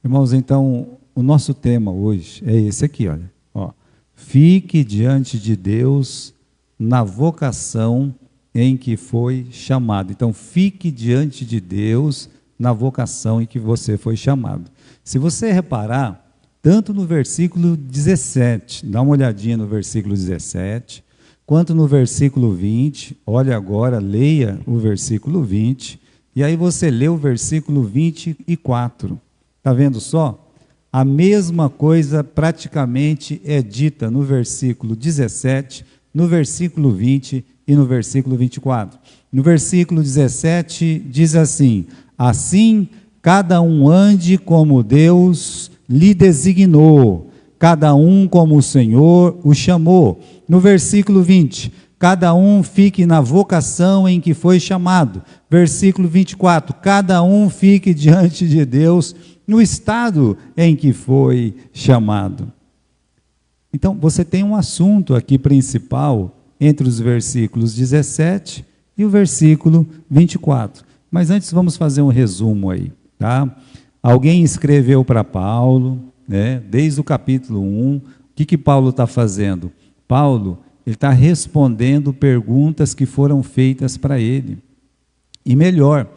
Irmãos, então, o nosso tema hoje é esse aqui, olha. Ó, fique diante de Deus na vocação em que foi chamado. Então, fique diante de Deus na vocação em que você foi chamado. Se você reparar, tanto no versículo 17, dá uma olhadinha no versículo 17, quanto no versículo 20, olha agora, leia o versículo 20, e aí você lê o versículo 24. Está vendo só? A mesma coisa praticamente é dita no versículo 17, no versículo 20 e no versículo 24. No versículo 17 diz assim: assim cada um ande como Deus lhe designou, cada um como o Senhor o chamou. No versículo 20, cada um fique na vocação em que foi chamado. Versículo 24, cada um fique diante de Deus no estado em que foi chamado. Então, você tem um assunto aqui principal entre os versículos 17 e o versículo 24. Mas antes vamos fazer um resumo aí, tá? Alguém escreveu para Paulo, né, desde o capítulo 1, o que Paulo está fazendo? Paulo, ele está respondendo perguntas que foram feitas para ele. E melhor,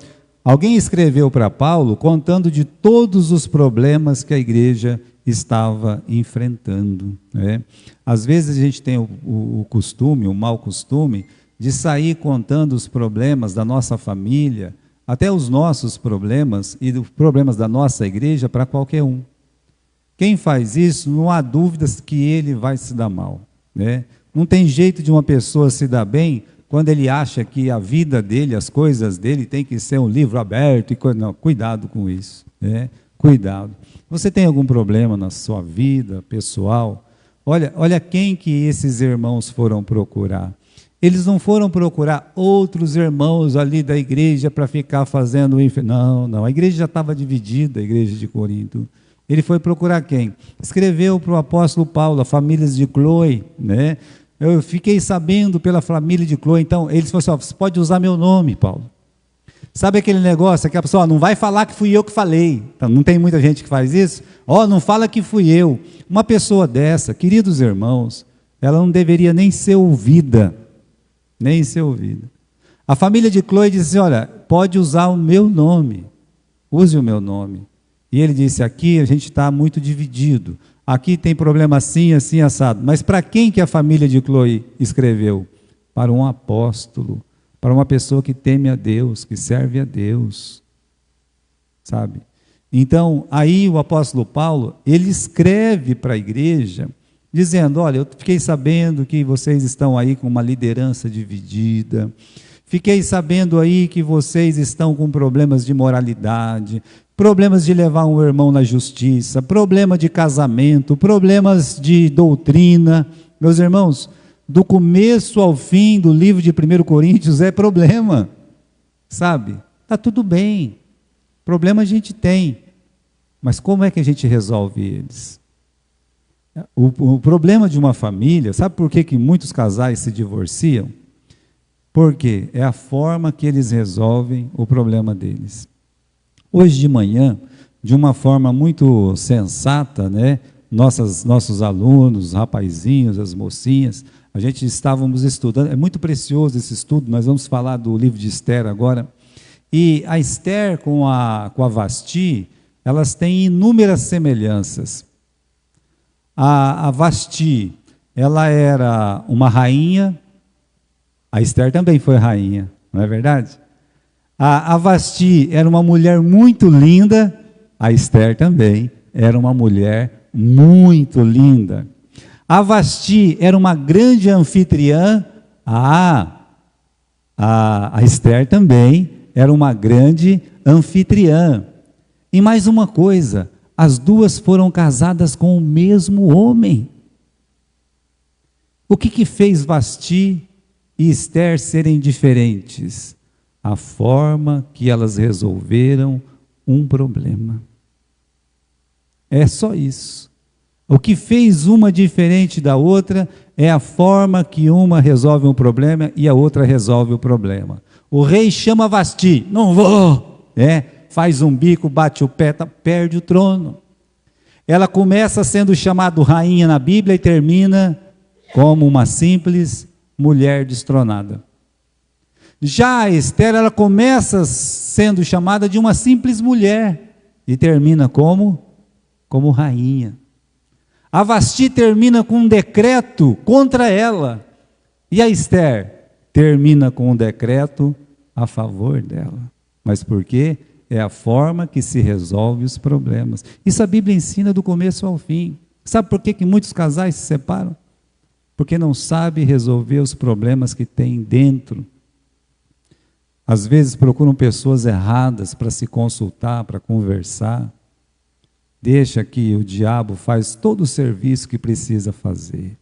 alguém escreveu para Paulo contando de todos os problemas que a igreja estava enfrentando, né? Às vezes a gente tem o costume, o mau costume, de sair contando os problemas da nossa família, até os nossos problemas e os problemas da nossa igreja para qualquer um. Quem faz isso, não há dúvidas que ele vai se dar mal, né? Não tem jeito de uma pessoa se dar bem quando ele acha que a vida dele, as coisas dele, tem que ser um livro aberto. Não, cuidado com isso, né? Cuidado. Você tem algum problema na sua vida pessoal? Olha quem que esses irmãos foram procurar. Eles não foram procurar outros irmãos ali da igreja para ficar fazendo... Não, a igreja já estava dividida, a igreja de Corinto. Ele foi procurar quem? Escreveu para o apóstolo Paulo, a família de Cloe, né? Eu fiquei sabendo pela família de Cloe, então eles falaram assim: ó, você pode usar meu nome, Paulo. Sabe aquele negócio que a pessoa, ó, não vai falar que fui eu que falei. Então, não tem muita gente que faz isso? Ó, não fala que fui eu. Uma pessoa dessa, queridos irmãos, ela não deveria nem ser ouvida. Nem ser ouvida. A família de Cloe disse assim: olha, pode usar o meu nome. Use o meu nome. E ele disse: aqui a gente está muito dividido. Aqui tem problema assim, assim, assado. Mas para quem que a família de Cloe escreveu? Para um apóstolo, para uma pessoa que teme a Deus, que serve a Deus, sabe? Então, aí o apóstolo Paulo, ele escreve para a igreja, dizendo: olha, eu fiquei sabendo que vocês estão aí com uma liderança dividida, fiquei sabendo aí que vocês estão com problemas de moralidade, problemas de levar um irmão na justiça, problema de casamento, problemas de doutrina. Meus irmãos, do começo ao fim do livro de 1 Coríntios é problema, sabe? Está tudo bem, problema a gente tem, mas como é que a gente resolve eles? O problema de uma família, sabe por que muitos casais se divorciam? Porque é a forma que eles resolvem o problema deles. Hoje de manhã, de uma forma muito sensata, né, nossos alunos, rapazinhos, as mocinhas, a gente estávamos estudando, é muito precioso esse estudo, nós vamos falar do livro de Esther agora, e a Esther com a Vasti, elas têm inúmeras semelhanças. A Vasti, ela era uma rainha, a Esther também foi rainha, não é verdade? A Vasti era uma mulher muito linda, a Esther também era uma mulher muito linda. A Vasti era uma grande anfitriã, a Esther também era uma grande anfitriã. E mais uma coisa, as duas foram casadas com o mesmo homem. O que fez Vasti e Esther serem diferentes? A forma que elas resolveram um problema. É só isso. O que fez uma diferente da outra é a forma que uma resolve um problema e a outra resolve o problema. O rei chama Vasti, não vou, faz um bico, bate o pé, perde o trono. Ela começa sendo chamada rainha na Bíblia e termina como uma simples mulher destronada. Já a Esther, ela começa sendo chamada de uma simples mulher e termina como rainha. A Vasti termina com um decreto contra ela e a Esther termina com um decreto a favor dela. Mas por quê? É a forma que se resolve os problemas. Isso a Bíblia ensina do começo ao fim. Sabe por que muitos casais se separam? Porque não sabem resolver os problemas que tem dentro. Às vezes procuram pessoas erradas para se consultar, para conversar. Deixa que o diabo faz todo o serviço que precisa fazer.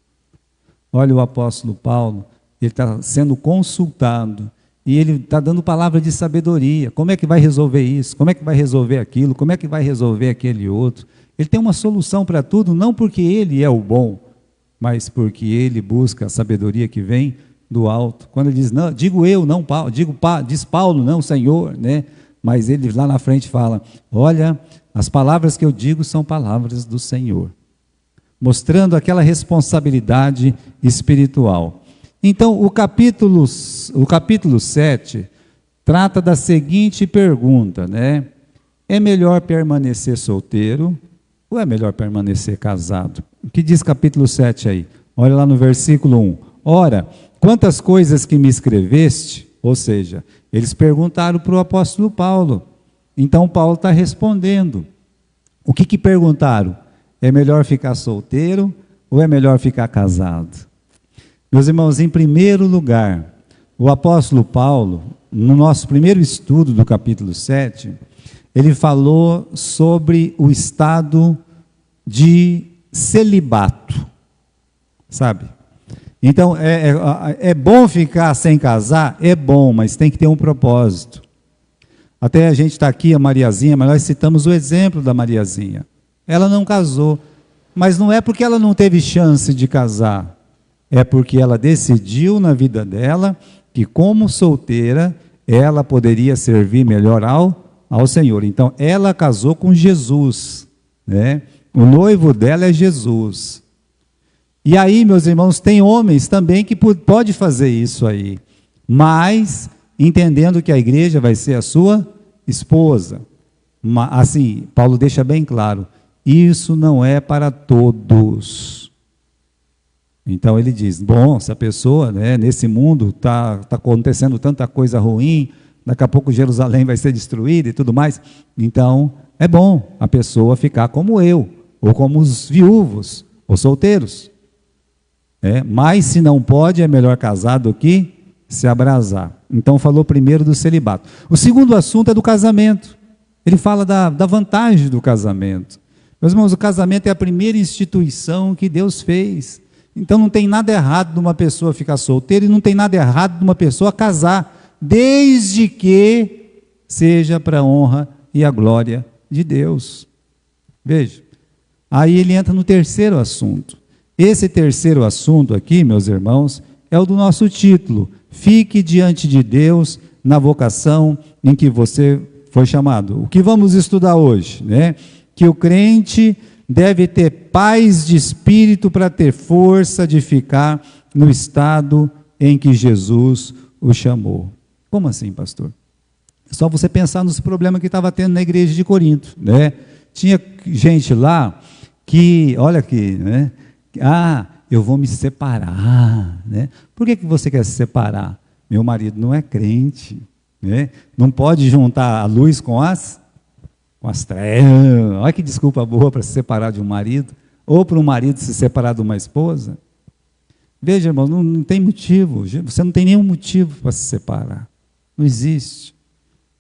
Olha o apóstolo Paulo, ele está sendo consultado e ele está dando palavra de sabedoria. Como é que vai resolver isso? Como é que vai resolver aquilo? Como é que vai resolver aquele outro? Ele tem uma solução para tudo, não porque ele é o bom, mas porque ele busca a sabedoria que vem do alto. Quando ele diz, não, digo eu, não Paulo, diz Paulo, não Senhor, né? Mas ele lá na frente fala, olha, as palavras que eu digo são palavras do Senhor, mostrando aquela responsabilidade espiritual. Então, o capítulo 7 trata da seguinte pergunta, né? É melhor permanecer solteiro ou é melhor permanecer casado? O que diz capítulo 7 aí? Olha lá no versículo 1. Ora, quantas coisas que me escreveste, ou seja, eles perguntaram para o apóstolo Paulo. Então Paulo está respondendo. O que perguntaram? É melhor ficar solteiro ou é melhor ficar casado? Meus irmãos, em primeiro lugar, o apóstolo Paulo, no nosso primeiro estudo do capítulo 7, ele falou sobre o estado de celibato, sabe? Então, é bom ficar sem casar? É bom, mas tem que ter um propósito. Até a gente está aqui, a Mariazinha, mas nós citamos o exemplo da Mariazinha. Ela não casou, mas não é porque ela não teve chance de casar, é porque ela decidiu na vida dela que como solteira, ela poderia servir melhor ao Senhor. Então, ela casou com Jesus, né? O noivo dela é Jesus. E aí, meus irmãos, tem homens também que pode fazer isso aí, mas entendendo que a igreja vai ser a sua esposa. Assim, Paulo deixa bem claro, isso não é para todos. Então ele diz, bom, se a pessoa, né, nesse mundo está acontecendo tanta coisa ruim, daqui a pouco Jerusalém vai ser destruída e tudo mais, então é bom a pessoa ficar como eu, ou como os viúvos, ou solteiros. Mas se não pode, é melhor casar do que se abrasar. Então falou primeiro do celibato. O segundo assunto é do casamento. Ele fala da vantagem do casamento. Meus irmãos, o casamento é a primeira instituição que Deus fez. Então não tem nada errado de uma pessoa ficar solteira e não tem nada errado de uma pessoa casar, desde que seja para a honra e a glória de Deus. Veja, aí ele entra no terceiro assunto. Esse terceiro assunto aqui, meus irmãos, é o do nosso título. Fique diante de Deus na vocação em que você foi chamado. O que vamos estudar hoje, né? Que o crente deve ter paz de espírito para ter força de ficar no estado em que Jesus o chamou. Como assim, pastor? É só você pensar nos problemas que estava tendo na igreja de Corinto, né? Tinha gente lá que, olha aqui, né? Eu vou me separar, né? Por que você quer se separar? Meu marido não é crente, né? Não pode juntar a luz com as trevas. Olha que desculpa boa para se separar de um marido, ou para um marido se separar de uma esposa. Veja, irmão, não tem motivo, você não tem nenhum motivo para se separar, não existe,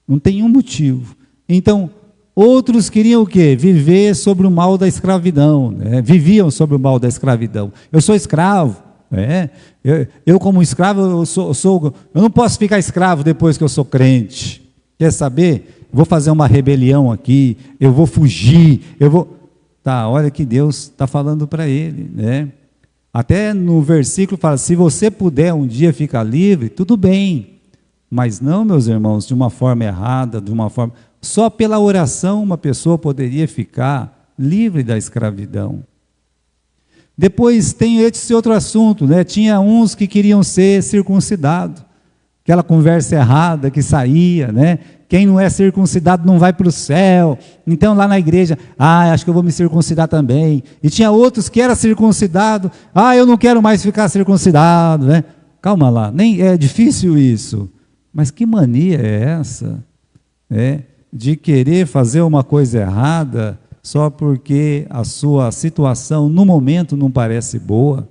não tem nenhum motivo. Então, outros queriam o quê? Viver sobre o mal da escravidão, né? Viviam sobre o mal da escravidão. Eu sou escravo, né? Eu como escravo, eu não posso ficar escravo depois que eu sou crente. Quer saber? Vou fazer uma rebelião aqui, eu vou fugir, olha que Deus está falando para ele, né? Até no versículo fala, se você puder um dia ficar livre, tudo bem, mas não, meus irmãos, de uma forma errada, de uma forma... Só pela oração uma pessoa poderia ficar livre da escravidão. Depois tem esse outro assunto, né? Tinha uns que queriam ser circuncidados. Aquela conversa errada que saía, né? Quem não é circuncidado não vai para o céu. Então lá na igreja, acho que eu vou me circuncidar também. E tinha outros que eram circuncidados, eu não quero mais ficar circuncidado, né? Calma lá, nem é difícil isso. Mas que mania é essa? De querer fazer uma coisa errada só porque a sua situação no momento não parece boa.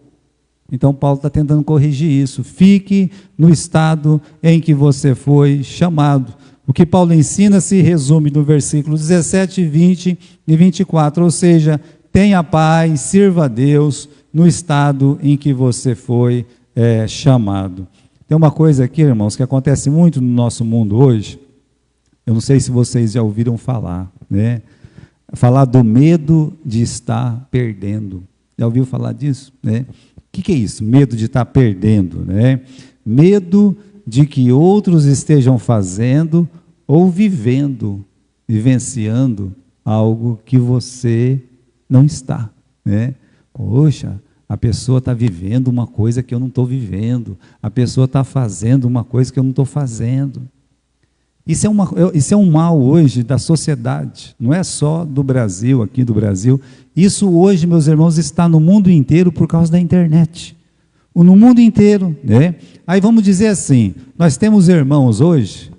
Então Paulo está tentando corrigir isso. Fique no estado em que você foi chamado. O que Paulo ensina se resume no versículo 17, 20 e 24, ou seja, tenha paz, sirva a Deus no estado em que você foi chamado. Tem uma coisa aqui, irmãos, que acontece muito no nosso mundo hoje. Eu não sei se vocês já ouviram falar, né? Falar do medo de estar perdendo. Já ouviu falar disso, né? O que é isso? Medo de estar perdendo, né? Medo de que outros estejam fazendo ou vivenciando algo que você não está, né? Poxa, a pessoa está vivendo uma coisa que eu não estou vivendo, a pessoa está fazendo uma coisa que eu não estou fazendo. Isso é um mal hoje da sociedade, não é só do Brasil, aqui do Brasil. Isso hoje, meus irmãos, está no mundo inteiro por causa da internet. No mundo inteiro, né? Aí vamos dizer assim, nós temos irmãos hoje,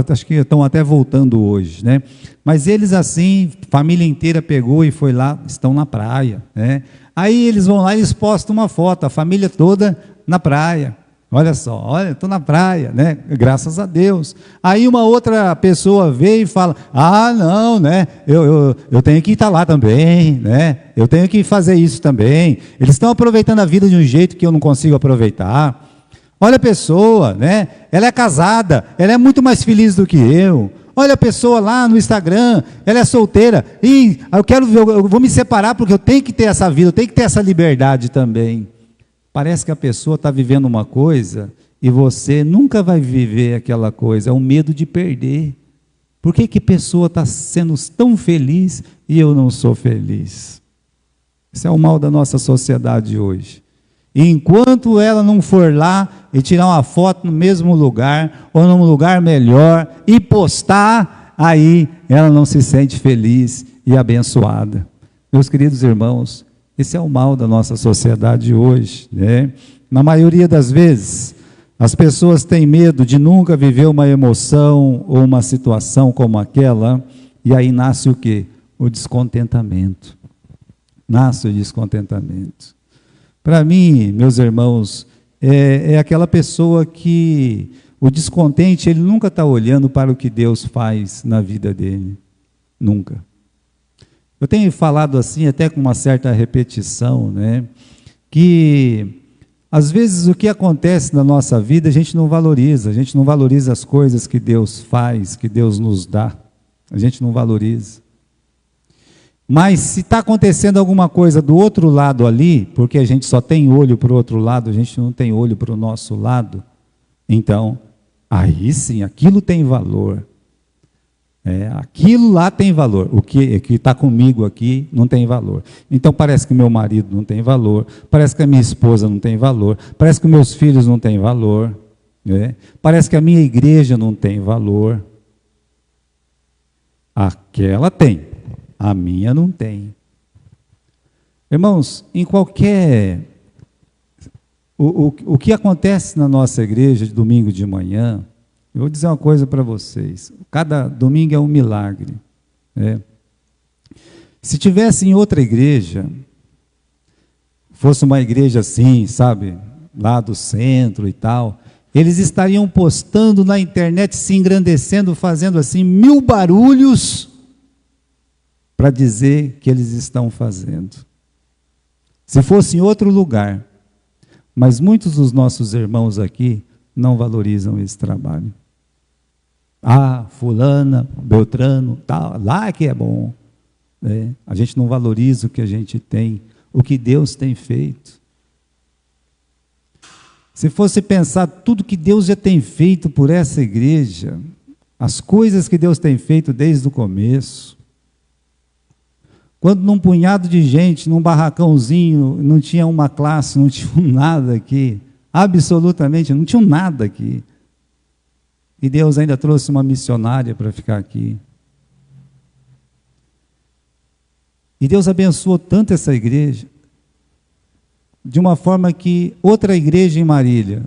acho que estão até voltando hoje, né? Mas eles assim, família inteira pegou e foi lá, estão na praia, né? Aí eles vão lá e eles postam uma foto, a família toda na praia. Olha só, olha, estou na praia, né? Graças a Deus. Aí uma outra pessoa vê e fala, não, né? Eu tenho que estar lá também, né? Eu tenho que fazer isso também. Eles estão aproveitando a vida de um jeito que eu não consigo aproveitar. Olha a pessoa, né? Ela é casada, ela é muito mais feliz do que eu. Olha a pessoa lá no Instagram, ela é solteira. E eu vou me separar porque eu tenho que ter essa vida, eu tenho que ter essa liberdade também. Parece que a pessoa está vivendo uma coisa e você nunca vai viver aquela coisa. É o medo de perder. Por que a pessoa está sendo tão feliz e eu não sou feliz? Esse é o mal da nossa sociedade hoje. E enquanto ela não for lá e tirar uma foto no mesmo lugar ou num lugar melhor e postar, aí ela não se sente feliz e abençoada. Meus queridos irmãos, esse é o mal da nossa sociedade hoje, né? Na maioria das vezes, as pessoas têm medo de nunca viver uma emoção ou uma situação como aquela, e aí nasce o quê? O descontentamento. Nasce o descontentamento. Para mim, meus irmãos, é aquela pessoa que o descontente, ele nunca está olhando para o que Deus faz na vida dele. Nunca. Eu tenho falado assim, até com uma certa repetição, né? Que às vezes o que acontece na nossa vida a gente não valoriza as coisas que Deus faz, que Deus nos dá, a gente não valoriza. Mas se está acontecendo alguma coisa do outro lado ali, porque a gente só tem olho para o outro lado, a gente não tem olho para o nosso lado, então, aí sim, aquilo tem valor. Aquilo lá tem valor, o que está comigo aqui não tem valor. Então parece que meu marido não tem valor, parece que a minha esposa não tem valor, parece que meus filhos não têm valor, né? Parece que a minha igreja não tem valor. Aquela tem, a minha não tem. Irmãos, em qualquer... O que acontece na nossa igreja de domingo de manhã, eu vou dizer uma coisa para vocês, cada domingo é um milagre, né? Se tivesse em outra igreja, fosse uma igreja assim, sabe, lá do centro e tal, eles estariam postando na internet, se engrandecendo, fazendo assim 1000 barulhos para dizer que eles estão fazendo. Se fosse em outro lugar, mas muitos dos nossos irmãos aqui não valorizam esse trabalho. Fulana, Beltrano, tá, lá que é bom. Né? A gente não valoriza o que a gente tem, o que Deus tem feito. Se fosse pensar tudo que Deus já tem feito por essa igreja, As coisas que Deus tem feito desde o começo. Quando num punhado de gente, num barracãozinho, não tinha uma classe, não tinha nada aqui, absolutamente, não tinha nada aqui. E Deus ainda trouxe uma missionária para ficar aqui. E Deus abençoou tanto essa igreja, de uma forma que outra igreja em Marília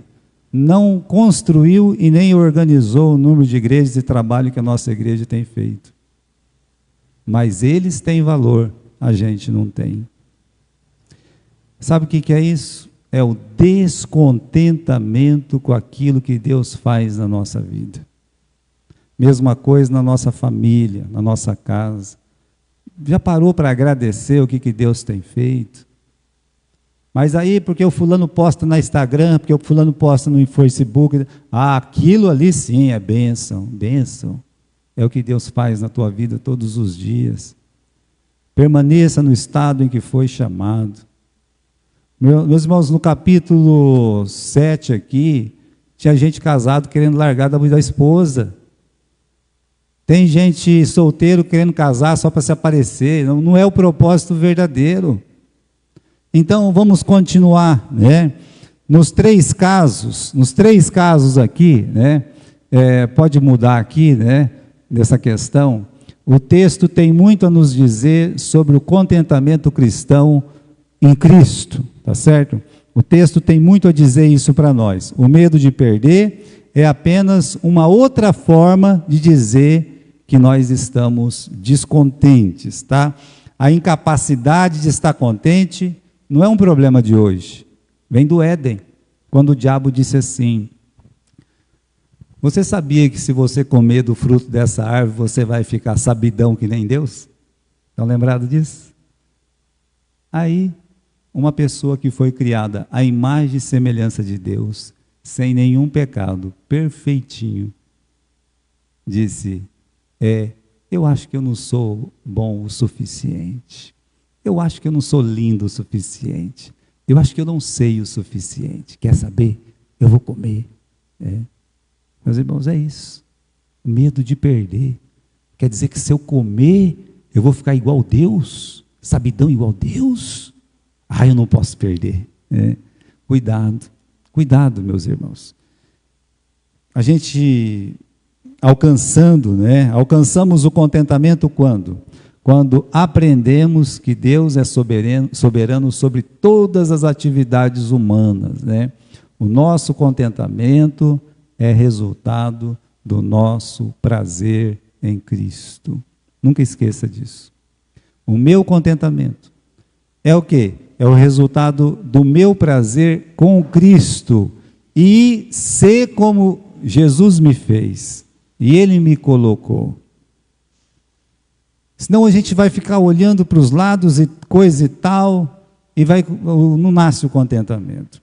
não construiu e nem organizou o número de igrejas e trabalho que a nossa igreja tem feito. Mas eles têm valor, a gente não tem. Sabe o que é isso? É o descontentamento com aquilo que Deus faz na nossa vida. Mesma coisa na nossa família, na nossa casa. Já parou para agradecer o que Deus tem feito? Mas aí, porque o fulano posta no Instagram, porque o fulano posta no Facebook, aquilo ali sim é bênção, bênção. É o que Deus faz na tua vida todos os dias. Permaneça no estado em que foi chamado. Meus irmãos, no capítulo 7 aqui, tinha gente casado querendo largar da esposa. Tem gente solteiro querendo casar só para se aparecer. Não é o propósito verdadeiro. Então, vamos continuar, né? Nos três casos aqui, né? Pode mudar aqui, né? Dessa questão. O texto tem muito a nos dizer sobre o contentamento cristão em Cristo, tá certo? O texto tem muito a dizer isso para nós. O medo de perder é apenas uma outra forma de dizer que nós estamos descontentes, tá? A incapacidade de estar contente não é um problema de hoje. Vem do Éden, quando o diabo disse assim: você sabia que se você comer do fruto dessa árvore, você vai ficar sabidão que nem Deus? Estão lembrados disso? Aí, uma pessoa que foi criada à imagem e semelhança de Deus, sem nenhum pecado, perfeitinho, disse: eu acho que eu não sou bom o suficiente. Eu acho que eu não sou lindo o suficiente. Eu acho que eu não sei o suficiente. Quer saber? Eu vou comer. Meus irmãos, é isso. Medo de perder. Quer dizer que se eu comer, eu vou ficar igual Deus? Sabidão igual Deus? Eu não posso perder. Cuidado, meus irmãos. A gente alcançamos o contentamento quando? Quando aprendemos que Deus é soberano sobre todas as atividades humanas, né? O nosso contentamento é resultado do nosso prazer em Cristo. Nunca esqueça disso. O meu contentamento é o quê? É o resultado do meu prazer com Cristo e ser como Jesus me fez e Ele me colocou. Senão a gente vai ficar olhando para os lados e coisa e tal, e não nasce o contentamento.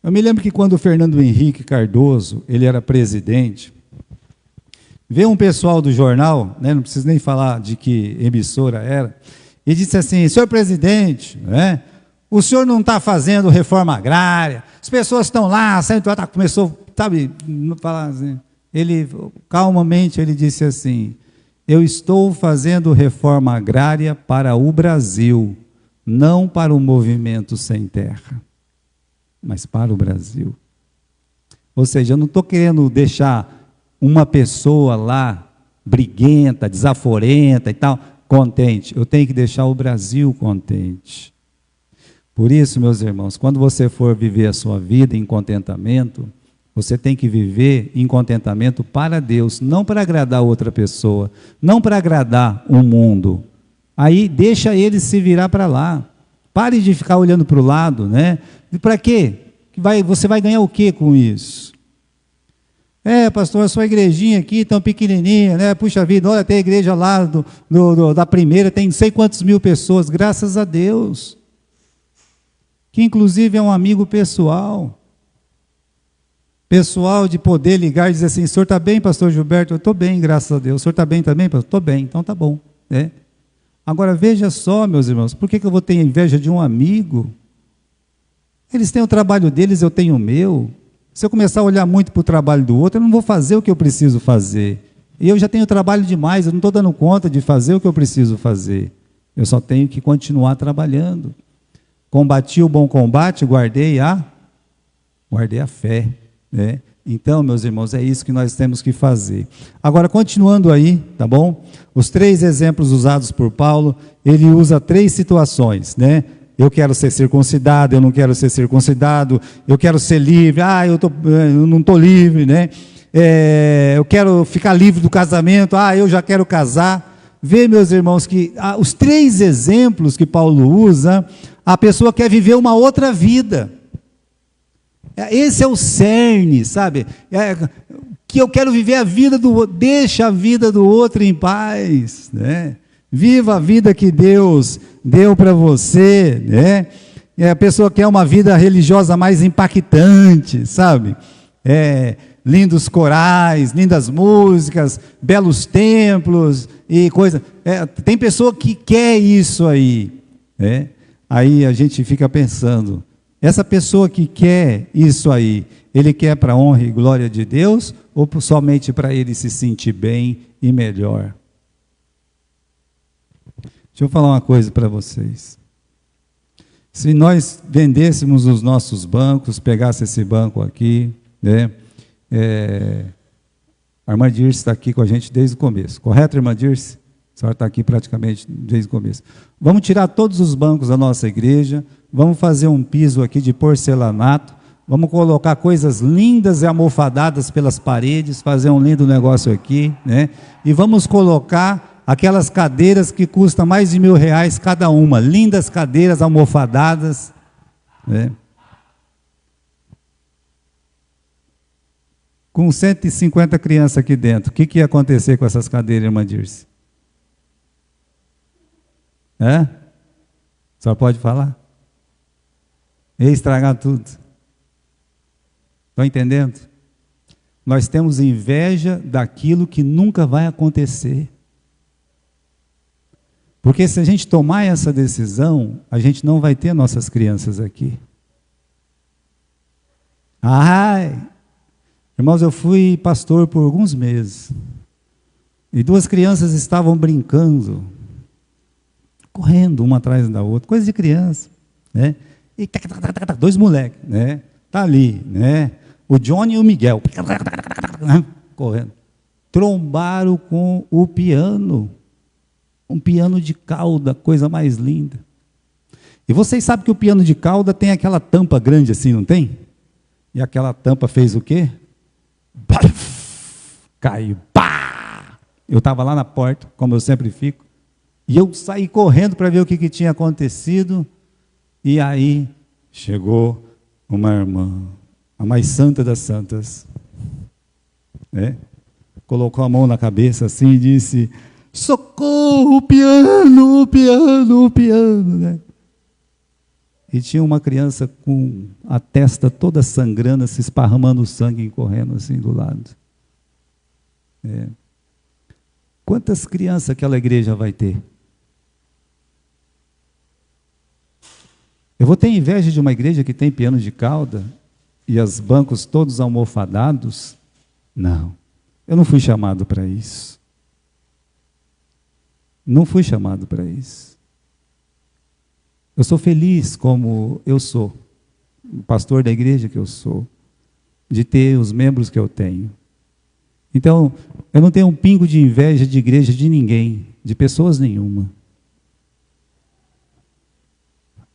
Eu me lembro que quando o Fernando Henrique Cardoso, ele era presidente, veio um pessoal do jornal, né, não preciso nem falar de que emissora era, e disse assim: senhor presidente, o senhor não está fazendo reforma agrária, as pessoas estão lá, começou, sabe, falar assim. Ele, calmamente, ele disse assim: eu estou fazendo reforma agrária para o Brasil, não para o movimento sem terra, mas para o Brasil. Ou seja, eu não estou querendo deixar uma pessoa lá, briguenta, desaforenta e tal, contente. Eu tenho que deixar o Brasil contente. Por isso, meus irmãos, quando você for viver a sua vida em contentamento, você tem que viver em contentamento para Deus, não para agradar outra pessoa, não para agradar o mundo. Aí deixa ele se virar para lá. Pare de ficar olhando para o lado, né? E para quê? Você vai ganhar o quê com isso? Pastor, a sua igrejinha aqui tão pequenininha, né? Puxa vida, olha, tem a igreja lá da primeira, tem não sei quantas mil pessoas, graças a Deus. Que inclusive é um amigo pessoal. Pessoal de poder ligar e dizer assim: o senhor está bem, pastor Gilberto? Eu estou bem, graças a Deus. O senhor está bem também, pastor? Estou bem, então está bom. Agora veja só, meus irmãos, por que eu vou ter inveja de um amigo? Eles têm o trabalho deles, eu tenho o meu. Se eu começar a olhar muito para o trabalho do outro, eu não vou fazer o que eu preciso fazer. E eu já tenho trabalho demais, eu não estou dando conta de fazer o que eu preciso fazer. Eu só tenho que continuar trabalhando. Combati o bom combate, guardei a fé, né? Então, meus irmãos, é isso que nós temos que fazer. Agora, continuando aí, tá bom? Os 3 exemplos usados por Paulo, ele usa 3 situações, né? Eu quero ser circuncidado, eu não quero ser circuncidado, eu quero ser livre, eu não estou livre, né? Eu quero ficar livre do casamento, eu já quero casar. Vê, meus irmãos, que os 3 exemplos que Paulo usa, a pessoa quer viver uma outra vida. Esse é o cerne, sabe? Que eu quero viver a vida do outro, deixa a vida do outro em paz, né? Viva a vida que Deus deu para você, né? A pessoa quer uma vida religiosa mais impactante, sabe? Lindos corais, lindas músicas, belos templos e coisa. Tem pessoa que quer isso aí, né? Aí a gente fica pensando, essa pessoa que quer isso aí, ele quer para a honra e glória de Deus ou somente para ele se sentir bem e melhor? Deixa eu falar uma coisa para vocês. Se nós vendêssemos os nossos bancos, pegasse esse banco aqui, né? A irmã Dirce está aqui com a gente desde o começo, correto, irmã Dirce? A senhora está aqui praticamente desde o começo. Vamos tirar todos os bancos da nossa igreja, vamos fazer um piso aqui de porcelanato, vamos colocar coisas lindas e almofadadas pelas paredes, fazer um lindo negócio aqui, né? E vamos colocar aquelas cadeiras que custam mais de R$1.000 cada uma, lindas cadeiras almofadadas, né? Com 150 crianças aqui dentro, o que ia acontecer com essas cadeiras, irmã Dirce? A senhora pode falar? Ia estragar tudo. Estão entendendo? Nós temos inveja daquilo que nunca vai acontecer. Porque se a gente tomar essa decisão, a gente não vai ter nossas crianças aqui. Irmãos, eu fui pastor por alguns meses. E 2 crianças estavam brincando, correndo uma atrás da outra, coisa de criança, né? E 2 moleques, né? Tá ali, né? O Johnny e o Miguel, correndo. Trombaram com o piano. Um piano de cauda, coisa mais linda. E vocês sabem que o piano de cauda tem aquela tampa grande assim, não tem? E aquela tampa fez o quê? Caiu. Pá! Eu estava lá na porta, como eu sempre fico, e eu saí correndo para ver o que tinha acontecido, e aí chegou uma irmã, a mais santa das santas, né? Colocou a mão na cabeça assim e disse: socorro, o piano, o piano, o piano, né? E tinha uma criança com a testa toda sangrando, se esparramando sangue e correndo assim do lado. Quantas crianças aquela igreja vai ter? Eu vou ter inveja de uma igreja que tem piano de cauda e os bancos todos almofadados? Não, eu não fui chamado para isso. Não fui chamado para isso. Eu sou feliz como eu sou, o pastor da igreja que eu sou, de ter os membros que eu tenho. Então, eu não tenho um pingo de inveja de igreja de ninguém, de pessoas nenhuma.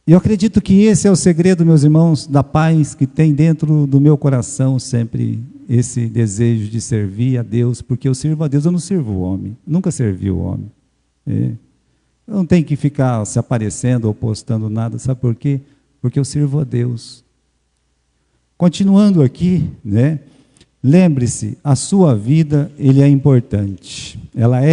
E eu acredito que esse é o segredo, meus irmãos, da paz que tem dentro do meu coração sempre esse desejo de servir a Deus, porque eu sirvo a Deus, eu não sirvo o homem, nunca servi o homem. Eu não tenho que ficar se aparecendo ou postando nada, sabe por quê? Porque eu sirvo a Deus. Continuando aqui, né? Lembre-se, a sua vida, ela é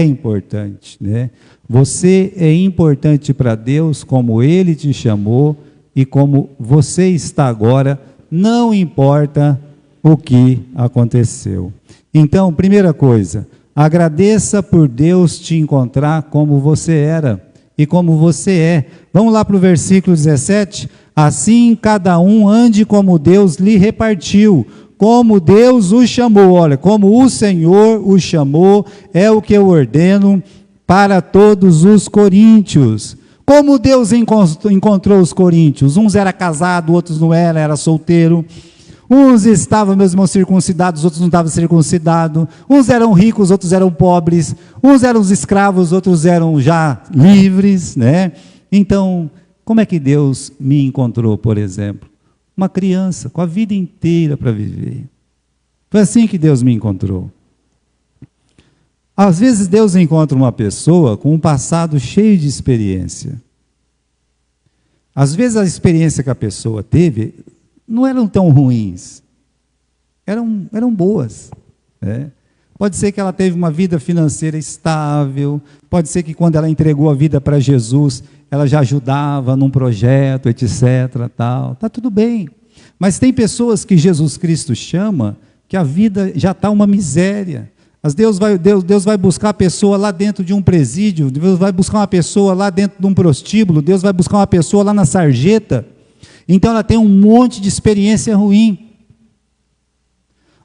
importante, né? Você é importante para Deus como Ele te chamou e como você está agora, não importa o que aconteceu. Então, primeira coisa, agradeça por Deus te encontrar como você era e como você é. Vamos lá para o versículo 17. Assim cada um ande como Deus lhe repartiu, como Deus o chamou. Olha, como o Senhor o chamou, é o que eu ordeno para todos os coríntios. Como Deus encontrou os coríntios? Uns eram casados, outros não eram, era solteiro. Uns estavam, meus irmãos, circuncidados, outros não estavam circuncidados. Uns eram ricos, outros eram pobres. Uns eram escravos, outros eram já livres, né? Então, como é que Deus me encontrou, por exemplo? Uma criança com a vida inteira para viver. Foi assim que Deus me encontrou. Às vezes Deus encontra uma pessoa com um passado cheio de experiência. Às vezes a experiência que a pessoa teve não eram tão ruins, eram boas. Né? Pode ser que ela teve uma vida financeira estável, pode ser que quando ela entregou a vida para Jesus, ela já ajudava num projeto, etc. Está tudo bem. Mas tem pessoas que Jesus Cristo chama, que a vida já está uma miséria. Deus vai buscar a pessoa lá dentro de um presídio, Deus vai buscar uma pessoa lá dentro de um prostíbulo, Deus vai buscar uma pessoa lá na sarjeta. Então ela tem um monte de experiência ruim.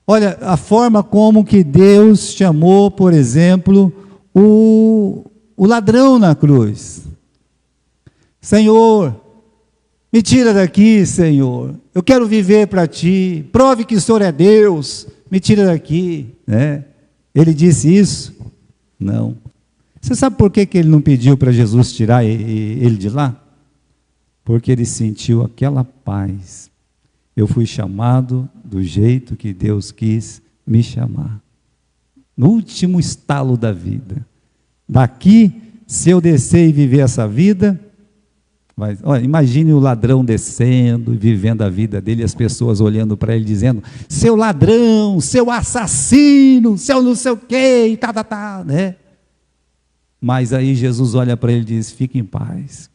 Olha, a forma como que Deus chamou, por exemplo, o ladrão na cruz. Senhor, me tira daqui, Senhor. Eu quero viver para Ti. Prove que o Senhor é Deus. Me tira daqui. Né? Ele disse isso? Não. Você sabe por que ele não pediu para Jesus tirar ele de lá? Porque ele sentiu aquela paz. Eu fui chamado do jeito que Deus quis me chamar. No último estalo da vida. Daqui, se eu descer e viver essa vida, olha, imagine o ladrão descendo e vivendo a vida dele, as pessoas olhando para ele dizendo, seu ladrão, seu assassino, seu não sei o quê, né? Mas aí Jesus olha para ele e diz, fique em paz.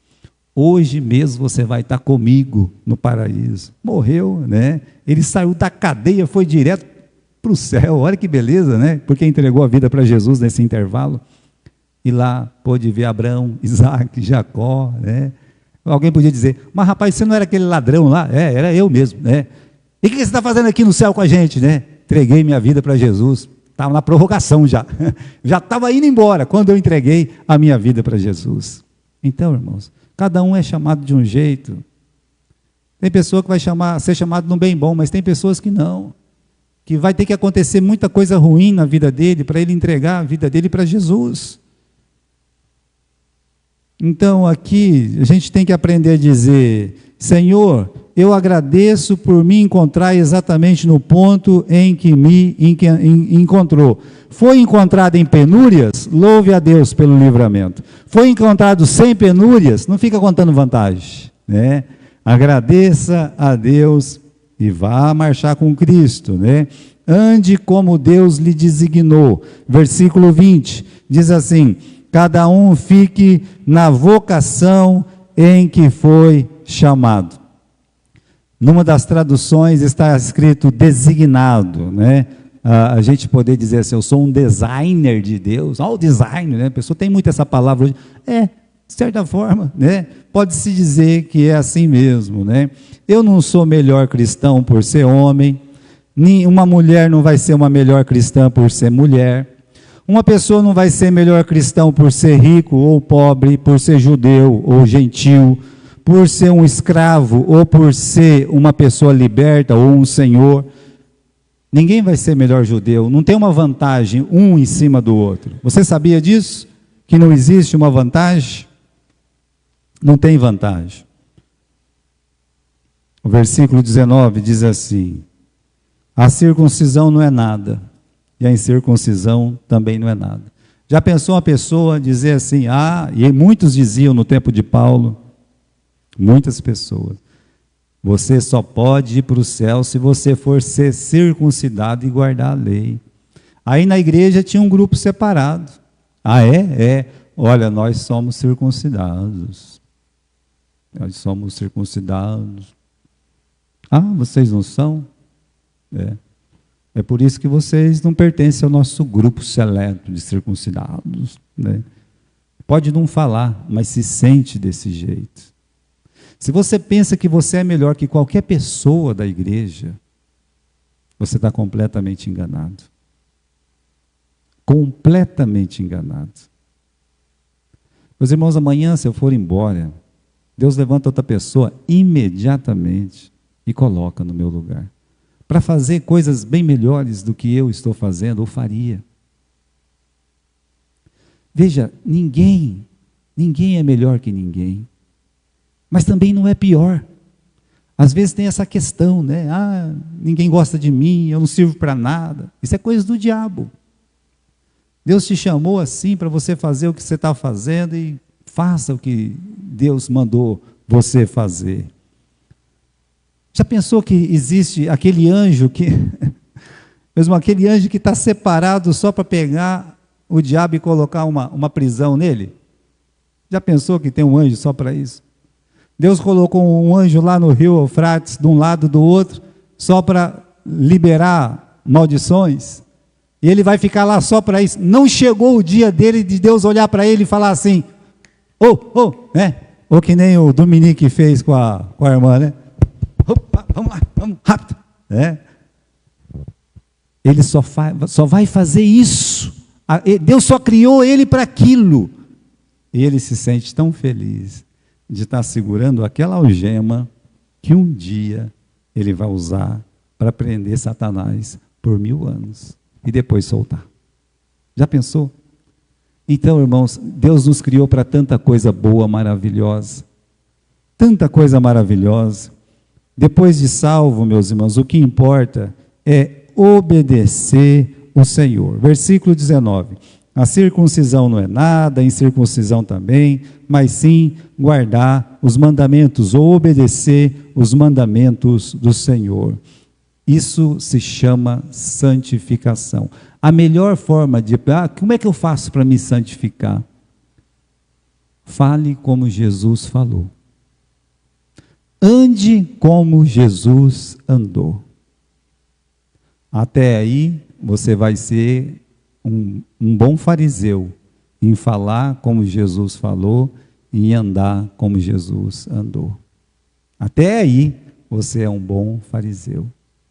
Hoje mesmo você vai estar comigo no paraíso. Morreu, né? Ele saiu da cadeia, foi direto para o céu. Olha que beleza, né? Porque entregou a vida para Jesus nesse intervalo. E lá pôde ver Abraão, Isaac, Jacó, né? Alguém podia dizer, mas rapaz, você não era aquele ladrão lá? Era eu mesmo, né? E o que você está fazendo aqui no céu com a gente, né? Entreguei minha vida para Jesus. Estava na prorrogação já. Já estava indo embora quando eu entreguei a minha vida para Jesus. Então, irmãos, cada um é chamado de um jeito. Tem pessoa que vai ser chamado no bem bom, mas tem pessoas que não. Que vai ter que acontecer muita coisa ruim na vida dele, para ele entregar a vida dele para Jesus. Então aqui, a gente tem que aprender a dizer, Senhor, eu agradeço por me encontrar exatamente no ponto em que me encontrou. Foi encontrado em penúrias? Louve a Deus pelo livramento. Foi encontrado sem penúrias? Não fica contando vantagem, né? Agradeça a Deus e vá marchar com Cristo, né? Ande como Deus lhe designou. Versículo 20, diz assim, cada um fique na vocação em que foi chamado. Numa das traduções está escrito designado, né? A gente poder dizer assim, eu sou um designer de Deus. O design, né? A pessoa tem muito essa palavra hoje. De certa forma, né? Pode-se dizer que é assim mesmo, né? Eu não sou melhor cristão por ser homem, uma mulher não vai ser uma melhor cristã por ser mulher, uma pessoa não vai ser melhor cristão por ser rico ou pobre, por ser judeu ou gentil, por ser um escravo ou por ser uma pessoa liberta ou um senhor. Ninguém vai ser melhor judeu, não tem uma vantagem um em cima do outro. Você sabia disso? Que não existe uma vantagem? Não tem vantagem. O versículo 19 diz assim, a circuncisão não é nada, e a incircuncisão também não é nada. Já pensou uma pessoa dizer assim, e muitos diziam no tempo de Paulo, muitas pessoas, você só pode ir para o céu se você for ser circuncidado e guardar a lei. Aí na igreja tinha um grupo separado. Olha, nós somos circuncidados. Nós somos circuncidados. Vocês não são? É por isso que vocês não pertencem ao nosso grupo seleto de circuncidados, né? Pode não falar, mas se sente desse jeito. Se você pensa que você é melhor que qualquer pessoa da igreja, você está completamente enganado. Completamente enganado. Meus irmãos, amanhã, se eu for embora, Deus levanta outra pessoa imediatamente e coloca no meu lugar, para fazer coisas bem melhores do que eu estou fazendo ou faria. Veja, ninguém é melhor que ninguém, mas também não é pior. Às vezes tem essa questão, né? Ninguém gosta de mim, eu não sirvo para nada. Isso é coisa do diabo. Deus te chamou assim para você fazer o que você está fazendo e faça o que Deus mandou você fazer. Já pensou que existe aquele anjo que, mesmo aquele anjo que está separado só para pegar o diabo e colocar uma prisão nele? Já pensou que tem um anjo só para isso? Deus colocou um anjo lá no rio Eufrates, de um lado do outro, só para liberar maldições. E ele vai ficar lá só para isso. Não chegou o dia dele de Deus olhar para ele e falar assim, né? Ou que nem o Dominique fez com a irmã, né? Opa, vamos lá, vamos, rápido. Ele só vai fazer isso. Deus só criou ele para aquilo. E ele se sente tão feliz de estar segurando aquela algema que um dia ele vai usar para prender Satanás por 1000 anos e depois soltar. Já pensou? Então, irmãos, Deus nos criou para tanta coisa boa, maravilhosa. Tanta coisa maravilhosa. Depois de salvo, meus irmãos, o que importa é obedecer o Senhor. Versículo 19. A circuncisão não é nada, a incircuncisão também, mas sim guardar os mandamentos, ou obedecer os mandamentos do Senhor. Isso se chama santificação. A melhor forma de... como é que eu faço para me santificar? Fale como Jesus falou. Ande como Jesus andou. Até aí, você vai ser um bom fariseu em falar como Jesus falou e em andar como Jesus andou. Até aí, você é um bom fariseu.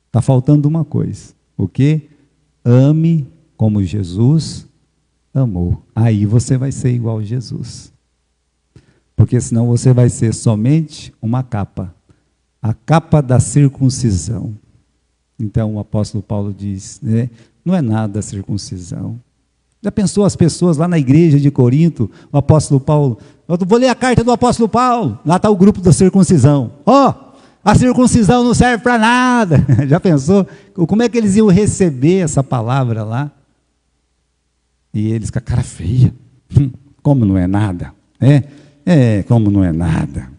Está faltando uma coisa. O quê? Ame como Jesus amou. Aí você vai ser igual a Jesus. Porque senão você vai ser somente uma capa. A capa da circuncisão. Então o apóstolo Paulo diz, né? Não é nada a circuncisão. Já pensou as pessoas lá na igreja de Corinto, o apóstolo Paulo, eu vou ler a carta do apóstolo Paulo, lá está o grupo da circuncisão. A circuncisão não serve para nada. Já pensou? Como é que eles iam receber essa palavra lá? E eles com a cara feia. Como não é nada? Como não é nada?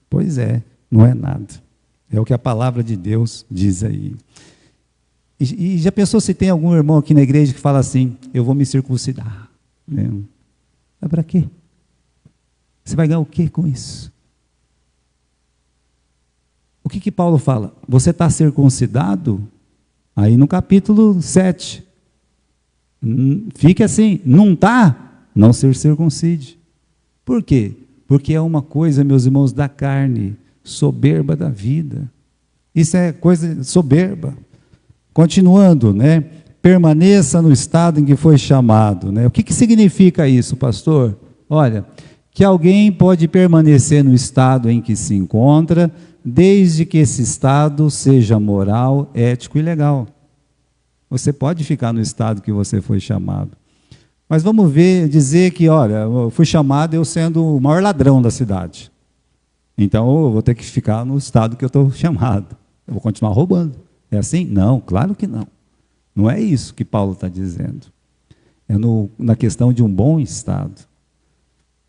Pois é, não é nada. É o que a palavra de Deus diz aí. E já pensou se tem algum irmão aqui na igreja que fala assim, eu vou me circuncidar? É para quê? Você vai ganhar o quê com isso? O que Paulo fala? Você está circuncidado? Aí no capítulo 7. Fique assim, não está? Não se circuncide. Por quê? Porque é uma coisa, meus irmãos, da carne, soberba da vida. Isso é coisa soberba. Continuando, né? Permaneça no estado em que foi chamado, né? O que significa isso, pastor? Olha, que alguém pode permanecer no estado em que se encontra, desde que esse estado seja moral, ético e legal. Você pode ficar no estado que você foi chamado. Mas vamos dizer que, olha, eu fui chamado eu sendo o maior ladrão da cidade. Então eu vou ter que ficar no estado que eu estou chamado. Eu vou continuar roubando. É assim? Não, claro que não. Não é isso que Paulo está dizendo. É na questão de um bom estado.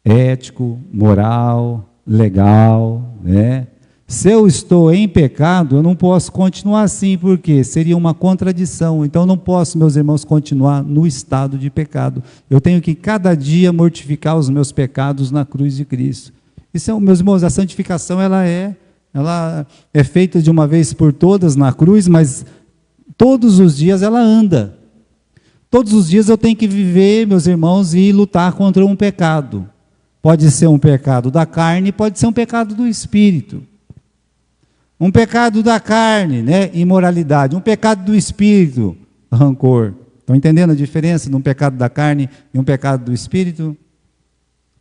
Ético, moral, legal, né? Se eu estou em pecado, eu não posso continuar assim, porque seria uma contradição. Então, eu não posso, meus irmãos, continuar no estado de pecado. Eu tenho que, cada dia, mortificar os meus pecados na cruz de Cristo. Isso, meus irmãos, a santificação, ela é feita de uma vez por todas na cruz, mas todos os dias ela anda. Todos os dias eu tenho que viver, meus irmãos, e lutar contra um pecado. Pode ser um pecado da carne, pode ser um pecado do espírito. Um pecado da carne, né? Imoralidade. Um pecado do espírito, rancor. Estão entendendo a diferença de um pecado da carne e um pecado do espírito?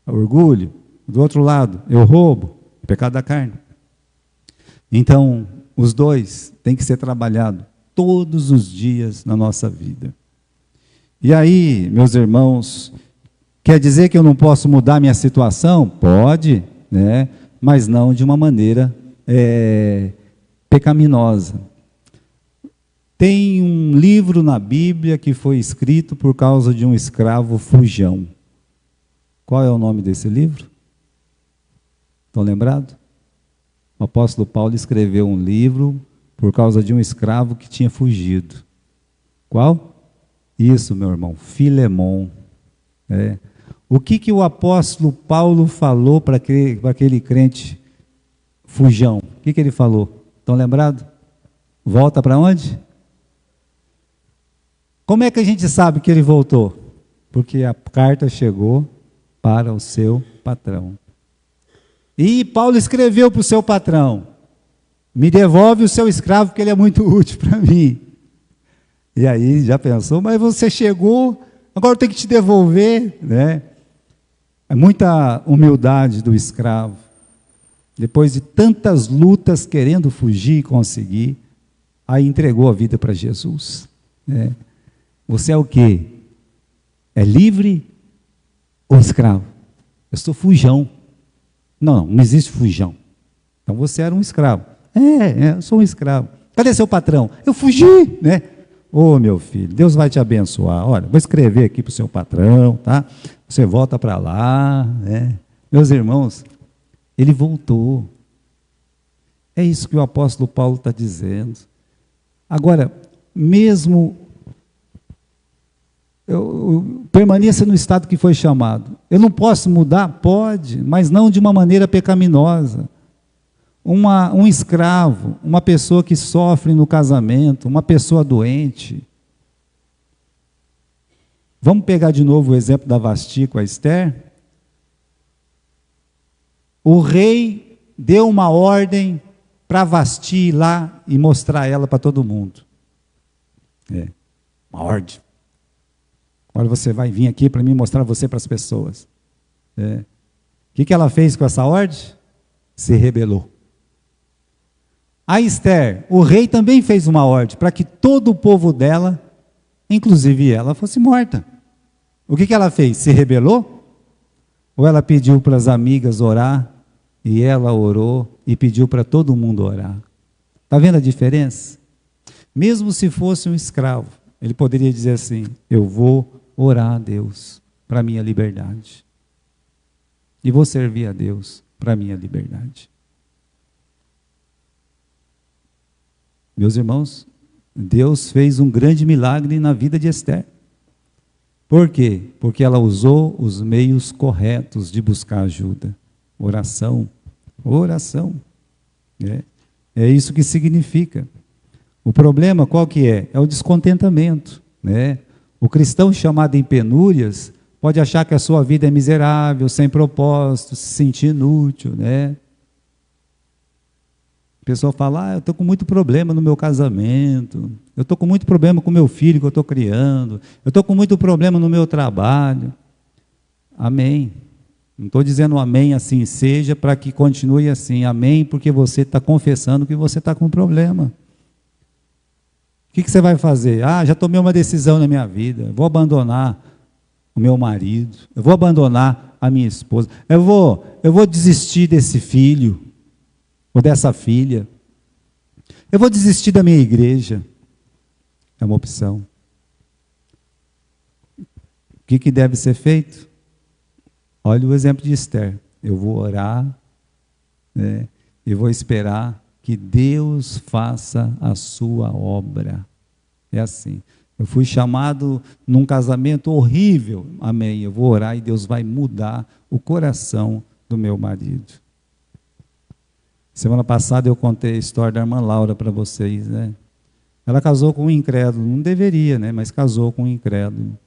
Orgulho. Do outro lado, eu roubo, pecado da carne. Então, os dois têm que ser trabalhados todos os dias na nossa vida. E aí, meus irmãos, quer dizer que eu não posso mudar minha situação? Pode, né? Mas não de uma maneira pecaminosa. Tem um livro na Bíblia que foi escrito por causa de um escravo fujão. Qual é o nome desse livro? Estão lembrados? O apóstolo Paulo escreveu um livro por causa de um escravo que tinha fugido. Qual? Isso, meu irmão, Filemon. O que o apóstolo Paulo falou para aquele crente fujão? O que ele falou? Estão lembrados? Volta para onde? Como é que a gente sabe que ele voltou? Porque a carta chegou para o seu patrão. E Paulo escreveu para o seu patrão: me devolve o seu escravo, porque ele é muito útil para mim. E aí já pensou, mas você chegou, agora eu tenho que te devolver, né? É muita humildade do escravo. Depois de tantas lutas querendo fugir e conseguir, aí entregou a vida para Jesus. Né? Você é o quê? É livre ou escravo? Eu sou fujão. Não existe fujão. Então você era um escravo. Eu sou um escravo. Cadê seu patrão? Eu fugi, né? Ô, meu filho, Deus vai te abençoar. Olha, vou escrever aqui para o seu patrão, tá? Você volta para lá, né? Meus irmãos, ele voltou. É isso que o apóstolo Paulo está dizendo. Agora, mesmo eu permaneça no estado que foi chamado. Eu não posso mudar? Pode, mas não de uma maneira pecaminosa. Um escravo, uma pessoa que sofre no casamento, uma pessoa doente. Vamos pegar de novo o exemplo da Vasti com a Esther? O rei deu uma ordem para Vasti ir lá e mostrar ela para todo mundo. Uma ordem. Agora você vai vir aqui para mim mostrar você para as pessoas. O que ela fez com essa ordem? Se rebelou. A Esther, o rei também fez uma ordem para que todo o povo dela, inclusive ela, fosse morta. O que ela fez? Se rebelou? Ou ela pediu para as amigas orar, e ela orou e pediu para todo mundo orar? Está vendo a diferença? Mesmo se fosse um escravo, ele poderia dizer assim: eu vou orar a Deus para a minha liberdade. E vou servir a Deus para a minha liberdade. Meus irmãos, Deus fez um grande milagre na vida de Esther. Por quê? Porque ela usou os meios corretos de buscar ajuda. Oração. É isso que significa. O problema qual que é? É o descontentamento, né? O cristão chamado em penúrias pode achar que a sua vida é miserável, sem propósito, se sentir inútil, né? A pessoa fala: eu estou com muito problema no meu casamento, eu estou com muito problema com o meu filho que eu estou criando, eu estou com muito problema no meu trabalho. Amém. Não estou dizendo amém, assim seja, para que continue assim. Amém, porque você está confessando que você está com problema. O que você vai fazer? Já tomei uma decisão na minha vida, vou abandonar o meu marido, eu vou abandonar a minha esposa, eu vou desistir desse filho, ou dessa filha, eu vou desistir da minha igreja. É uma opção. O que deve ser feito? Olha o exemplo de Esther. Eu vou orar, né, e vou esperar que Deus faça a sua obra. É assim. Eu fui chamado num casamento horrível. Amém. Eu vou orar e Deus vai mudar o coração do meu marido. Semana passada eu contei a história da irmã Laura para vocês, né? Ela casou com um incrédulo, não deveria, né? Mas casou com um incrédulo.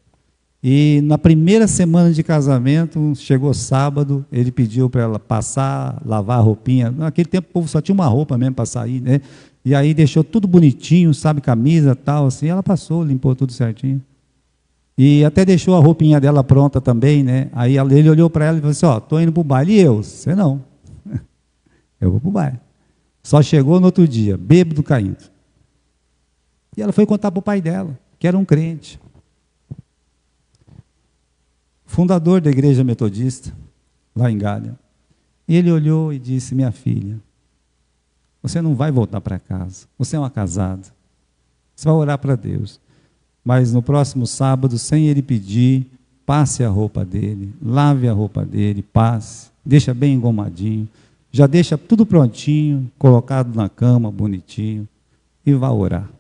E na primeira semana de casamento, chegou sábado, ele pediu para ela passar, lavar a roupinha. Naquele tempo o povo só tinha uma roupa mesmo para sair, né? E aí deixou tudo bonitinho, sabe, camisa, tal, assim. Ela passou, limpou tudo certinho. E até deixou a roupinha dela pronta também, né? Aí ele olhou para ela e falou assim, ó, estou indo para o baile. E eu? Você não. Eu vou para o baile. Só chegou no outro dia, bêbado caindo. E ela foi contar para o pai dela, que era um crente. Fundador da igreja metodista, lá em Galha. E ele olhou e disse, minha filha, você não vai voltar para casa, você é uma casada, você vai orar para Deus, mas no próximo sábado, sem ele pedir, passe a roupa dele, lave a roupa dele, passe, deixa bem engomadinho, já deixa tudo prontinho, colocado na cama, bonitinho, e vá orar.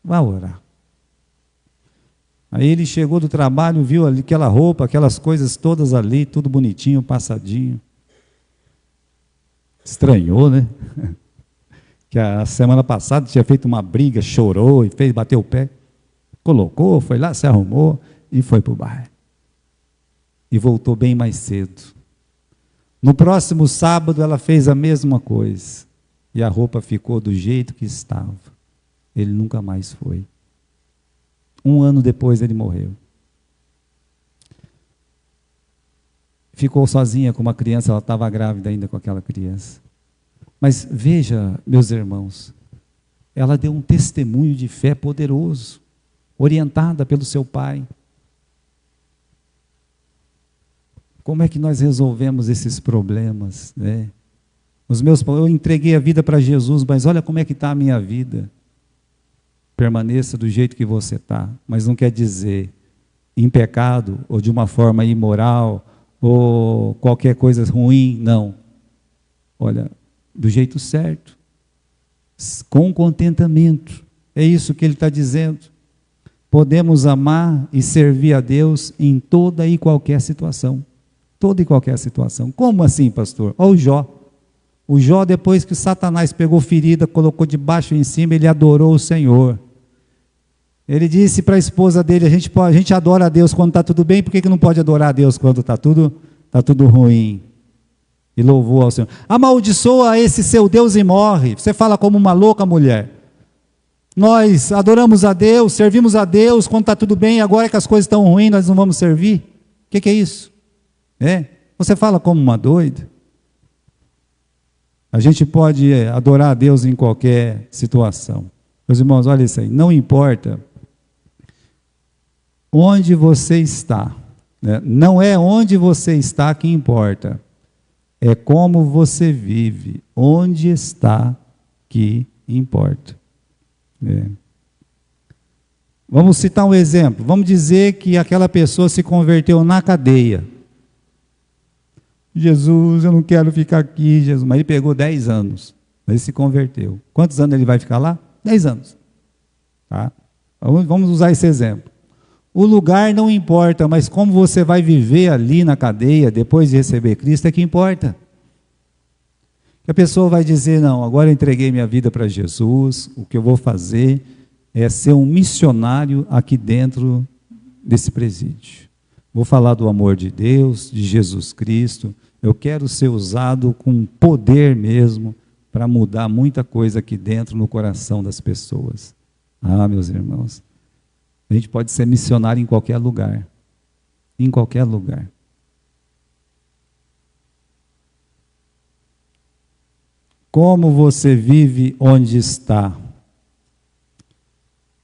Vá orar. Aí ele chegou do trabalho, viu ali aquela roupa, aquelas coisas todas ali, tudo bonitinho, passadinho. Estranhou, né? Que a semana passada tinha feito uma briga, chorou e fez, bateu o pé. Colocou, foi lá, se arrumou e foi para o bairro. E voltou bem mais cedo. No próximo sábado ela fez a mesma coisa. E a roupa ficou do jeito que estava. Ele nunca mais foi. 1 ano depois ele morreu. Ficou sozinha com uma criança, ela estava grávida ainda com aquela criança. Mas veja, meus irmãos, ela deu um testemunho de fé poderoso, orientada pelo seu pai. Como é que nós resolvemos esses problemas, né? Eu entreguei a vida para Jesus, mas olha como é que está a minha vida. Permaneça do jeito que você está, mas não quer dizer em pecado, ou de uma forma imoral, ou qualquer coisa ruim, não. Olha, do jeito certo, com contentamento, é isso que ele está dizendo. Podemos amar e servir a Deus em toda e qualquer situação. Toda e qualquer situação. Como assim, pastor? Olha o Jó. O Jó, depois que Satanás pegou ferida, colocou de baixo em cima, ele adorou o Senhor. Ele disse para a esposa dele, a gente adora a Deus quando está tudo bem, por que não pode adorar a Deus quando está tudo ruim? E louvou ao Senhor. Amaldiçoa esse seu Deus e morre. Você fala como uma louca mulher. Nós adoramos a Deus, servimos a Deus quando está tudo bem, agora que as coisas estão ruins, nós não vamos servir? O que é isso? Você fala como uma doida. A gente pode adorar a Deus em qualquer situação. Meus irmãos, olha isso aí, não importa onde você está, né? Não é onde você está que importa, é como você vive, onde está que importa. Vamos citar um exemplo, vamos dizer que aquela pessoa se converteu na cadeia. Jesus, eu não quero ficar aqui, Jesus, mas ele pegou 10 anos, ele se converteu. Quantos anos ele vai ficar lá? 10 anos. Tá? Vamos usar esse exemplo. O lugar não importa, mas como você vai viver ali na cadeia, depois de receber Cristo, é que importa. Que a pessoa vai dizer, não, agora eu entreguei minha vida para Jesus, o que eu vou fazer é ser um missionário aqui dentro desse presídio. Vou falar do amor de Deus, de Jesus Cristo, eu quero ser usado com poder mesmo, para mudar muita coisa aqui dentro no coração das pessoas. Ah, meus irmãos, a gente pode ser missionário em qualquer lugar. Em qualquer lugar. Como você vive onde está?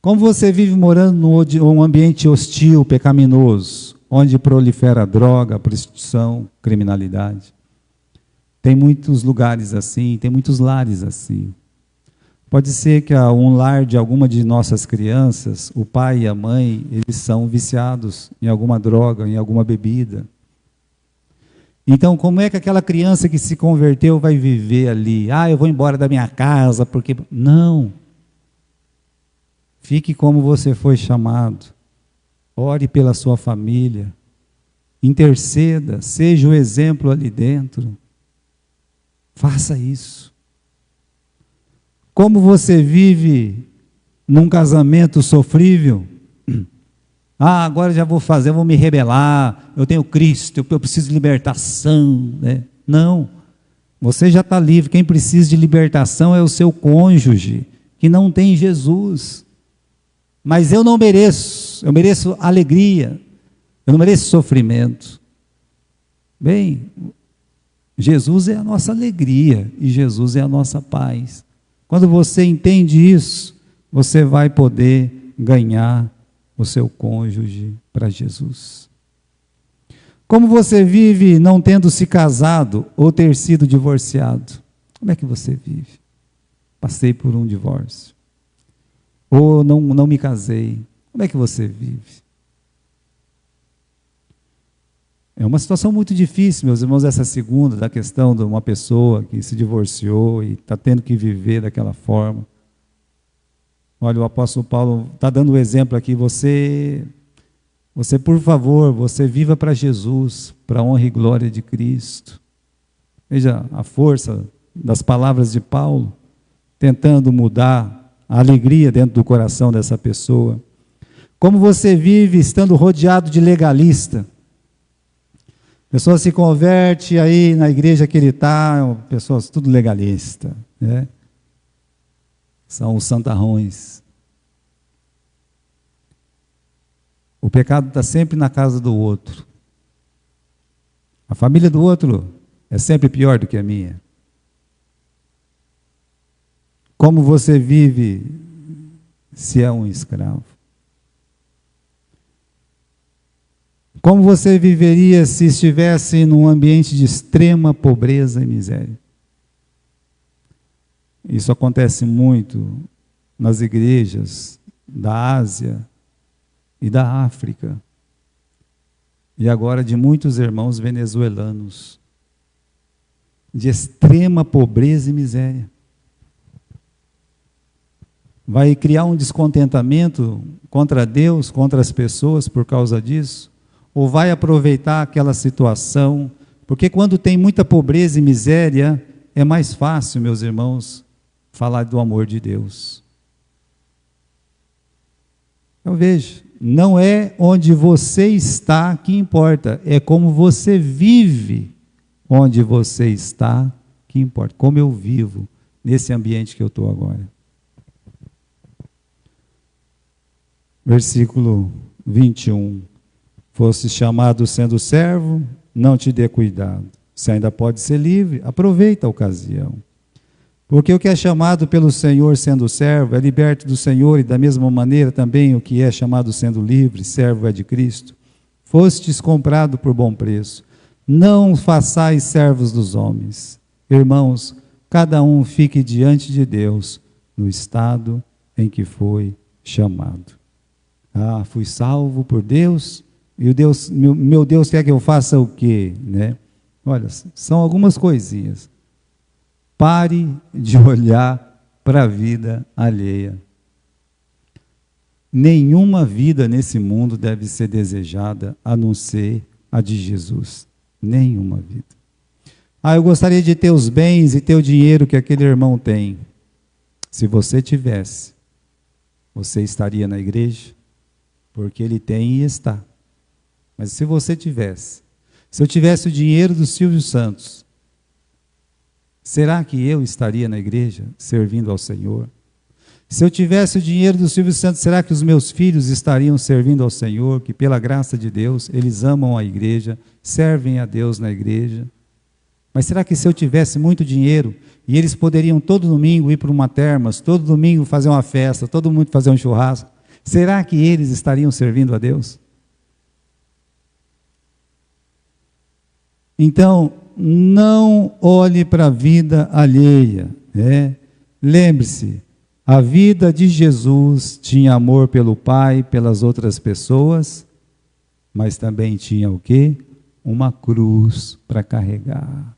Como você vive morando num ambiente hostil, pecaminoso, onde prolifera droga, prostituição, criminalidade? Tem muitos lugares assim, tem muitos lares assim. Pode ser que um lar de alguma de nossas crianças, o pai e a mãe, eles são viciados em alguma droga, em alguma bebida. Então, como é que aquela criança que se converteu vai viver ali? Ah, eu vou embora da minha casa, porque... Não. Fique como você foi chamado. Ore pela sua família. Interceda, seja o exemplo ali dentro. Faça isso. Como você vive num casamento sofrível, Ah, agora já vou fazer, eu vou me rebelar, eu tenho Cristo, eu preciso de libertação, né? Não, você já está livre. Quem precisa de libertação é o seu cônjuge, que não tem Jesus. Mas eu não mereço, eu mereço alegria, eu não mereço sofrimento. Bem, Jesus é a nossa alegria e Jesus é a nossa paz. Quando você entende isso, você vai poder ganhar o seu cônjuge para Jesus. Como você vive não tendo se casado ou ter sido divorciado? Como é que você vive? Passei por um divórcio. Ou não me casei. Como é que você vive? É uma situação muito difícil, meus irmãos, essa segunda, da questão de uma pessoa que se divorciou e está tendo que viver daquela forma. Olha, o apóstolo Paulo está dando um exemplo aqui. Você, por favor, você viva para Jesus, para a honra e glória de Cristo. Veja a força das palavras de Paulo, tentando mudar a alegria dentro do coração dessa pessoa. Como você vive estando rodeado de legalista? A pessoa se converte aí na igreja que ele está, pessoas tudo legalista, né? São os santarrões. O pecado está sempre na casa do outro. A família do outro é sempre pior do que a minha. Como você vive se é um escravo? Como você viveria se estivesse num ambiente de extrema pobreza e miséria? Isso acontece muito nas igrejas da Ásia e da África. E agora de muitos irmãos venezuelanos, de extrema pobreza e miséria. Vai criar um descontentamento contra Deus, contra as pessoas por causa disso? Ou vai aproveitar aquela situação? Porque quando tem muita pobreza e miséria, é mais fácil, meus irmãos, falar do amor de Deus. Então veja, não é onde você está que importa, é como você vive onde você está que importa. Como eu vivo nesse ambiente que eu estou agora. Versículo 21. Fosse chamado sendo servo, não te dê cuidado. Se ainda pode ser livre, aproveita a ocasião. Porque o que é chamado pelo Senhor sendo servo, é liberto do Senhor, e da mesma maneira também o que é chamado sendo livre, servo é de Cristo. Fostes comprado por bom preço. Não façais servos dos homens. Irmãos, cada um fique diante de Deus no estado em que foi chamado. Ah, fui salvo por Deus, e o Deus, meu Deus quer que eu faça o quê? Né? Olha, são algumas coisinhas. Pare de olhar para a vida alheia. Nenhuma vida nesse mundo deve ser desejada, a não ser a de Jesus. Nenhuma vida. Ah, eu gostaria de ter os bens e ter o dinheiro que aquele irmão tem. Se você tivesse, você estaria na igreja? Porque ele tem e está. Mas se você tivesse, se eu tivesse o dinheiro do Silvio Santos, será que eu estaria na igreja servindo ao Senhor? Se eu tivesse o dinheiro do Silvio Santos, será que os meus filhos estariam servindo ao Senhor? Que pela graça de Deus, eles amam a igreja, servem a Deus na igreja. Mas será que se eu tivesse muito dinheiro, e eles poderiam todo domingo ir para uma termas, todo domingo fazer uma festa, todo mundo fazer um churrasco, será que eles estariam servindo a Deus? Então, não olhe para a vida alheia, né? Lembre-se, a vida de Jesus tinha amor pelo Pai, pelas outras pessoas, mas também tinha o quê? Uma cruz para carregar.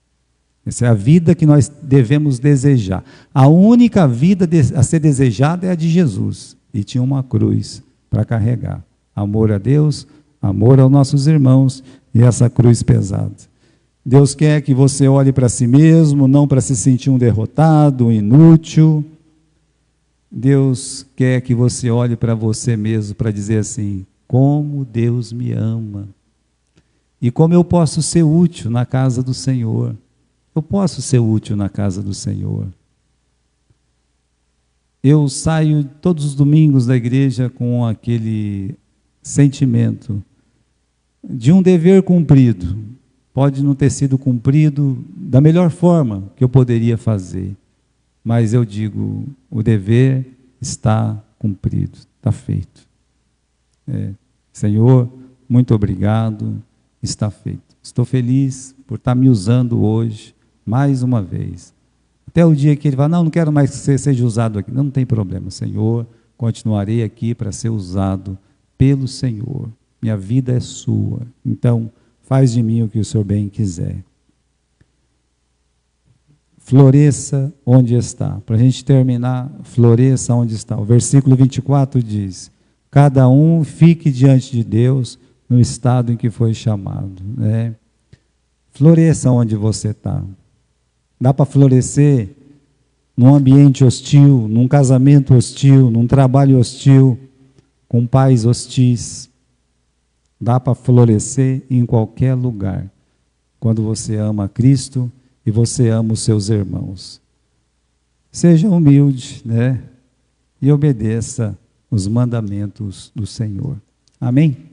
Essa é a vida que nós devemos desejar. A única vida a ser desejada é a de Jesus, e tinha uma cruz para carregar. Amor a Deus, amor aos nossos irmãos, e essa cruz pesada. Deus quer que você olhe para si mesmo, não para se sentir um derrotado, um inútil. Deus quer que você olhe para você mesmo, para dizer assim, como Deus me ama. E como eu posso ser útil na casa do Senhor. Eu posso ser útil na casa do Senhor. Eu saio todos os domingos da igreja com aquele sentimento de um dever cumprido. Pode não ter sido cumprido da melhor forma que eu poderia fazer, mas eu digo, o dever está cumprido, está feito. Senhor, muito obrigado, está feito. Estou feliz por estar me usando hoje, mais uma vez. Até o dia que ele fala, não quero mais que você seja usado aqui. Não tem problema, Senhor, continuarei aqui para ser usado pelo Senhor. Minha vida é sua, então faz de mim o que o Senhor bem quiser. Floresça onde está. Para a gente terminar, floresça onde está. O versículo 24 diz, cada um fique diante de Deus no estado em que foi chamado. Floresça onde você está. Dá para florescer num ambiente hostil, num casamento hostil, num trabalho hostil, com pais hostis. Dá para florescer em qualquer lugar, quando você ama Cristo e você ama os seus irmãos. Seja humilde, e obedeça os mandamentos do Senhor. Amém?